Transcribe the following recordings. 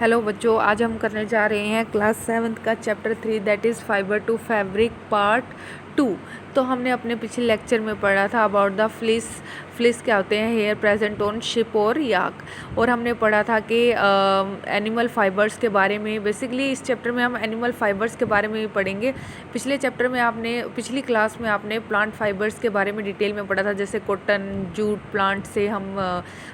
Hello बच्चों, आज हम करने जा रहे हैं क्लास 7th का chapter 3 that is fibre to fabric part 2। तो हमने अपने पिछले लेक्चर में पढ़ा था अबाउट द फ्लिस क्या होते हैं, हेयर प्रेजेंट ऑन शिप और याक। और हमने पढ़ा था कि एनिमल फाइबर्स के बारे में। बेसिकली इस चैप्टर में हम एनिमल फाइबर्स के बारे में भी पढ़ेंगे। पिछले चैप्टर में पिछली क्लास में आपने प्लांट फाइबर्स के बारे में डिटेल में पढ़ा था, जैसे कॉटन, जूट प्लांट से हम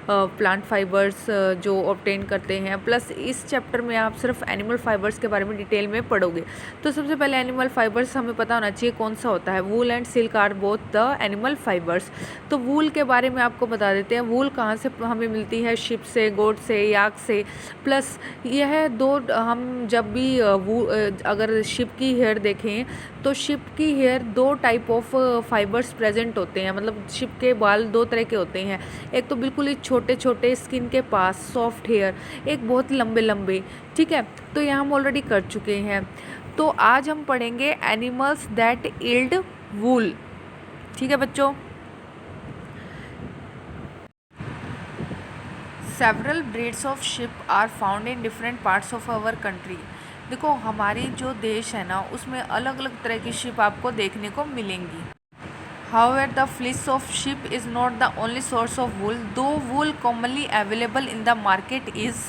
प्लांट फाइबर्स जो ऑब्टेन करते हैं। प्लस इस चैप्टर में आप सिर्फ एनिमल फाइबर्स के बारे में डिटेल में पढ़ोगे। तो सबसे पहले एनिमल फाइबर्स हमें पता होना चाहिए कौन सा होता है। Wool and silk are both the animal fibres. तो वूल के बारे में आपको बता देते हैं। वूल कहाँ से हमें मिलती है? शिप से, गोट से, याक से। प्लस यह दो हम जब भी अगर शिप की हेयर देखें तो शिप की हेयर दो टाइप ऑफ फाइबर्स प्रेजेंट होते हैं। मतलब शिप के बाल दो तरह के होते हैं। एक तो बिल्कुल ही छोटे छोटे स्किन के पास सॉफ्ट हेयर, एक बहुत लंबे लंबे। ठीक है, तो यह हम ऑलरेडी कर चुके हैं। तो आज हम पढ़ेंगे एनिमल्स दैट यील्ड वूल। ठीक है बच्चों। Several breeds of sheep are found in different parts of our country. देखो, हमारी जो देश है ना, उसमें अलग अलग तरह की शिप आपको देखने को मिलेंगी। However, the fleece of sheep is not the only source of wool, though wool commonly available in the market is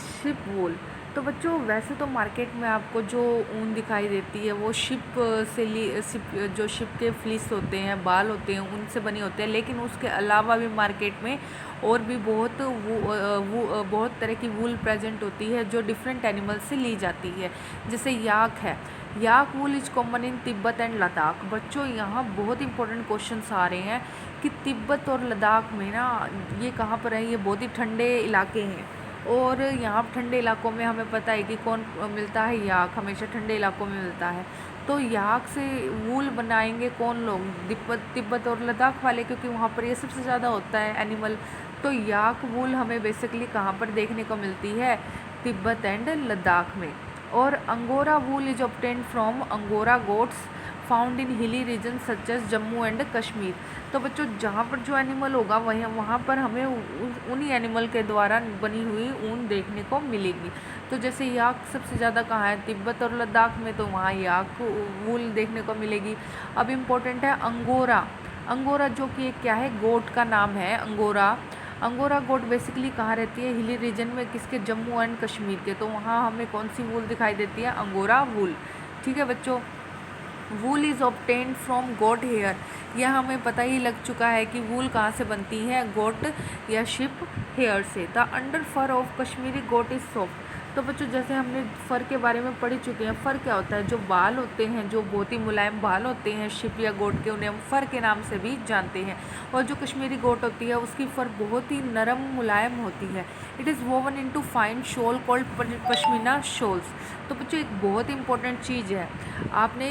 sheep wool। तो बच्चों, वैसे तो मार्केट में आपको जो ऊन दिखाई देती है वो शिप जो शिप के फ्लीस होते हैं, बाल होते हैं, उनसे बनी होते हैं। लेकिन उसके अलावा भी मार्केट में और भी बहुत तरह की वूल प्रेजेंट होती है जो डिफरेंट एनिमल से ली जाती है। जैसे याक है। Yak wool is common in Tibet and Ladakh. बच्चों, यहाँ बहुत इंपॉर्टेंट क्वेश्चंस आ रहे हैं कि तिब्बत और लद्दाख में ना, ये कहाँ पर है? ये बहुत ही ठंडे इलाके हैं। और यहाँ ठंडे इलाकों में हमें पता है कि कौन मिलता है? याक हमेशा ठंडे इलाकों में मिलता है। तो याक से वूल बनाएंगे कौन लोग? तिब्बत और लद्दाख वाले, क्योंकि वहाँ पर ये सबसे ज़्यादा होता है एनिमल। तो याक वूल हमें बेसिकली कहाँ पर देखने को मिलती है? तिब्बत एंड लद्दाख में। और angora wool is obtained from angora goats found in hilly region such as Jammu and Kashmir. तो बच्चों, जहाँ पर जो एनिमल होगा वहाँ पर हमें उन्हीं एनिमल के द्वारा बनी हुई ऊन देखने को मिलेगी। तो जैसे याक सबसे ज़्यादा कहाँ है? तिब्बत और लद्दाख में, तो वहाँ याक वूल देखने को मिलेगी। अब इम्पोर्टेंट है अंगोरा। अंगोरा जो कि एक क्या है? गोट का नाम है अंगोरा। अंगोरा गोट बेसिकली कहाँ रहती है? हिली रीजन में। किसके? जम्मू एंड कश्मीर के। तो वहाँ हमें कौन सी वूल दिखाई देती है? Angora wool. ठीक है बच्चों। Wool is obtained from goat hair. यह हमें पता ही लग चुका है कि वूल कहाँ से बनती है? गोट या शिप हेयर से। The under fur of Kashmiri goat is soft. तो बच्चों, जैसे हमने फ़र के बारे में पढ़ चुके हैं। फ़र क्या होता है? जो बाल होते हैं, जो बहुत ही मुलायम बाल होते हैं शिप या गोट के, उन्हें हम फ़र के नाम से भी जानते हैं। और जो कश्मीरी गोट होती है उसकी फ़र बहुत ही नरम मुलायम होती है। It is woven into fine shawl called pashmina shawls. तो बच्चों, एक बहुत इंपॉर्टेंट चीज़ है। आपने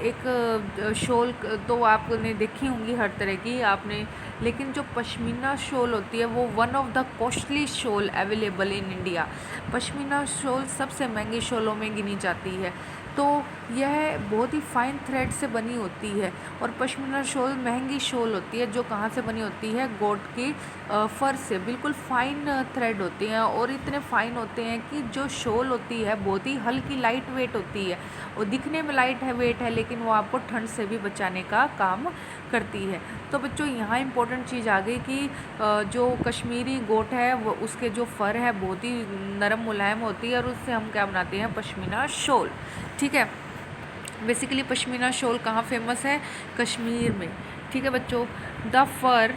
एक शॉल तो आपने देखी होंगी हर तरह की आपने, लेकिन जो पश्मीना शॉल होती है वो one of the costly shawl available in India. Pashmina shawl सबसे महंगी शॉलों में गिनी जाती है। तो यह बहुत ही फाइन थ्रेड से बनी होती है। और पश्मीना शॉल महंगी शॉल होती है जो कहाँ से बनी होती है? गोट की फर से। बिल्कुल फाइन थ्रेड होते हैं और इतने फाइन होते हैं कि जो शॉल होती है बहुत ही हल्की, लाइट वेट होती है। और दिखने में लाइट है, वेट है, लेकिन वो आपको ठंड से भी बचाने का काम करती है। तो बच्चों, यहाँ इंपॉर्टेंट चीज़ आ गई कि जो कश्मीरी गोट है वो उसके जो फ़र है बहुत ही नरम मुलायम होती है और उससे हम क्या बनाते हैं? पश्मीना शॉल। ठीक है। बेसिकली पश्मीना शॉल कहाँ फेमस है? कश्मीर में। ठीक है बच्चों। The fur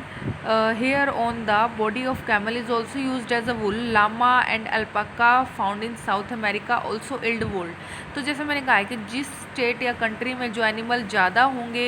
hair on the body of camel is also use as a wool. Llama and alpaca found in South America also yield wool. तो जैसे मैंने कहा है कि जिस स्टेट या कंट्री में जो एनिमल ज़्यादा होंगे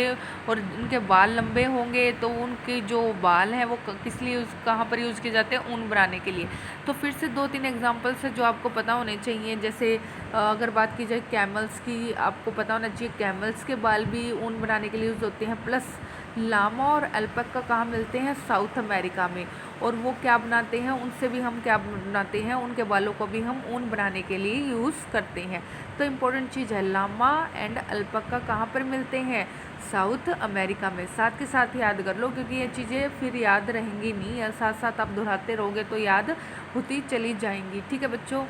और उनके बाल लंबे होंगे, तो उनके जो बाल हैं वो किस लिए कहाँ पर यूज़ किए जाते हैं? ऊन बनाने के लिए। तो फिर से 2-3 एग्जांपल्स है जो आपको पता होने चाहिए। जैसे अगर बात की जाए कैमल्स की, आपको पता होना चाहिए कैमल्स के बाल भी ऊन बनाने के लिए यूज़ होते हैं। प्लस लामा और अल्पैका कहाँ मिलते हैं? साउथ अमेरिका में। और वो क्या बनाते हैं? उनसे भी हम क्या बनाते हैं? उनके बालों को भी हम ऊन बनाने के लिए यूज़ करते हैं। तो इम्पोर्टेंट चीज़ है, लामा एंड अल्पैका कहाँ पर मिलते हैं? साउथ अमेरिका में। साथ के साथ याद कर लो, क्योंकि ये चीज़ें फिर याद रहेंगी नहीं, और साथ साथ आप दोहराते रहोगे तो याद होती चली जाएंगी। ठीक है बच्चों,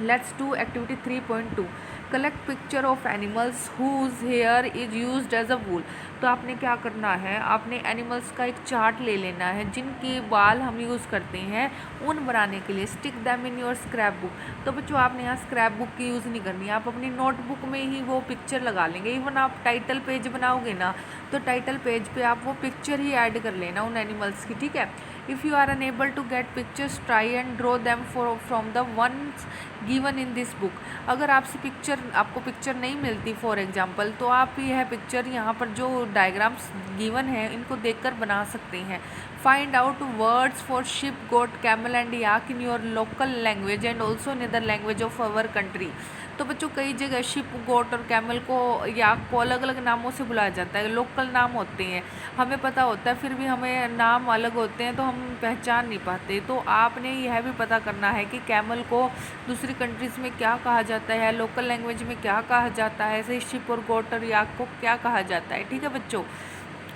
let's do activity 3.2। Collect picture of animals whose hair is used as a wool. तो आपने क्या करना है? आपने एनिमल्स का एक चार्ट ले लेना है जिनके बाल हम यूज़ करते हैं ऊन बनाने के लिए। Stick them in your scrap book. तो बच्चों आपने यहाँ स्क्रैप बुक की यूज़ नहीं करनी है, आप अपनी नोटबुक में ही वो पिक्चर लगा लेंगे। इवन आप टाइटल पेज बनाओगे ना, तो टाइटल पेज पे आप वो पिक्चर ही ऐड कर लेना उन एनिमल्स की। ठीक है, if you are unable to get pictures, try and draw them from the ones given in this book. अगर आपको पिक्चर नहीं मिलती फॉर एग्जांपल, तो आप यह पिक्चर यहाँ पर जो डायग्राम्स गिवन है इनको देखकर बना सकते हैं। Find out words for sheep, goat, camel and yak in your local language and also in other language of our country. तो बच्चों कई जगह शिप, गोट और कैमल को, याक को अलग अलग नामों से बुलाया जाता है। लोकल नाम होते हैं, हमें पता होता है, फिर भी हमें नाम अलग होते हैं तो हम पहचान नहीं पाते। तो आपने यह भी पता करना है कि कैमल को दूसरी कंट्रीज़ में क्या कहा जाता है, लोकल लैंग्वेज में क्या कहा जाता है, ऐसे शिप और गोट और याक को क्या कहा जाता है। ठीक है बच्चों,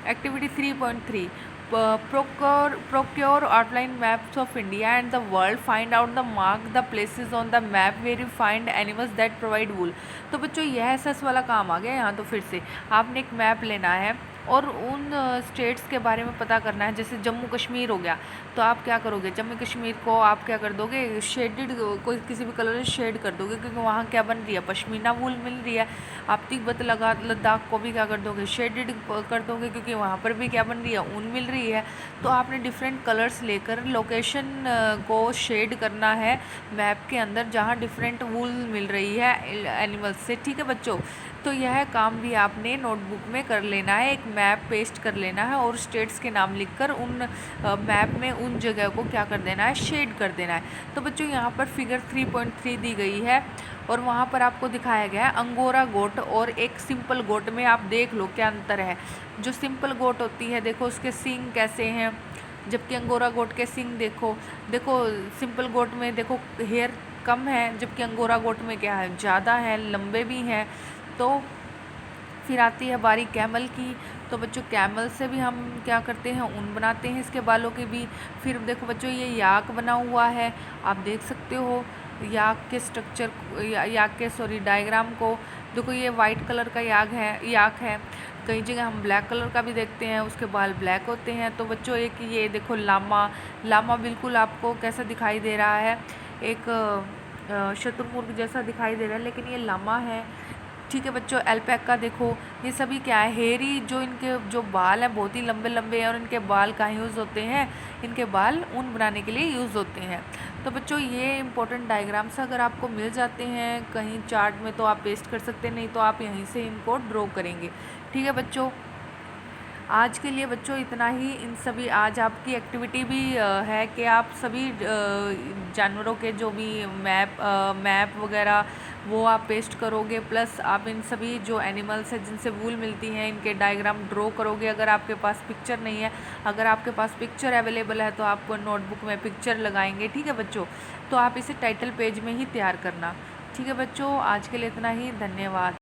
activity 3.3। procure outline maps of India and the world, find out the mark the places on the map where you find animals that provide wool। तो बच्चों यह एसएस वाला काम आ गया यहाँ। तो फिर से आपने एक मैप लेना है और उन स्टेट्स के बारे में पता करना है। जैसे जम्मू कश्मीर हो गया, तो आप क्या करोगे? जम्मू कश्मीर को आप क्या कर दोगे? शेडेड, कोई किसी भी कलर से शेड कर दोगे, क्योंकि वहाँ क्या बन रही है? पश्मीना वूल मिल रही है। आप तिब्बत लद्दाख को भी क्या कर दोगे? शेडेड कर दोगे, क्योंकि वहाँ पर भी क्या बन रही है? ऊन मिल रही है। तो आपने डिफरेंट कलर्स लेकर लोकेशन को शेड करना है मैप के अंदर जहाँ डिफरेंट वूल मिल रही है एनिमल्स से। ठीक है बच्चों, तो यह काम भी आपने नोटबुक में कर लेना है। एक मैप पेस्ट कर लेना है और स्टेट्स के नाम लिखकर उन मैप में उन जगह को क्या कर देना है? शेड कर देना है। तो बच्चों यहाँ पर फिगर 3.3 दी गई है और वहाँ पर आपको दिखाया गया है अंगोरा गोट और एक सिंपल गोट में। आप देख लो क्या अंतर है। जो सिंपल गोट होती है, देखो उसके सींग कैसे हैं, जबकि अंगोरा गोट के सींग देखो सिंपल गोट में देखो हेयर कम है, जबकि अंगोरा गोट में क्या है? ज़्यादा है, लंबे भी हैं। तो फिर आती है बारी कैमल की। तो बच्चों कैमल से भी हम क्या करते हैं? ऊन बनाते हैं इसके बालों के भी। फिर देखो बच्चों ये याक बना हुआ है, आप देख सकते हो याक के स्ट्रक्चर, याक के डायग्राम को। देखो ये वाइट कलर का याक है। कई जगह हम ब्लैक कलर का भी देखते हैं, उसके बाल ब्लैक होते हैं। तो बच्चों एक ये देखो लामा बिल्कुल आपको कैसा दिखाई दे रहा है? एक शुतुरमुर्ग जैसा दिखाई दे रहा है, लेकिन ये लामा है। ठीक है बच्चों, अल्पैका देखो, ये सभी क्या है? हेयरी, जो इनके जो बाल हैं बहुत ही लंबे लंबे हैं। और इनके बाल कहाँ यूज़ होते हैं? इनके बाल ऊन बनाने के लिए यूज़ होते हैं। तो बच्चों ये इंपॉर्टेंट डायग्राम्स अगर आपको मिल जाते हैं कहीं चार्ट में तो आप पेस्ट कर सकते हैं, नहीं तो आप यहीं से इनको ड्रॉ करेंगे। ठीक है बच्चों, आज के लिए बच्चों इतना ही। इन सभी आज आपकी एक्टिविटी भी है कि आप सभी जानवरों के जो भी मैप वगैरह वो आप पेस्ट करोगे, प्लस आप इन सभी जो एनिमल्स हैं जिनसे वूल मिलती हैं इनके डायग्राम ड्रॉ करोगे। अगर आपके पास पिक्चर नहीं है, अगर आपके पास पिक्चर अवेलेबल है तो आप नोटबुक में पिक्चर लगाएंगे। ठीक है बच्चों, तो आप इसे टाइटल पेज में ही तैयार करना। ठीक है बच्चों, आज के लिए इतना ही। धन्यवाद।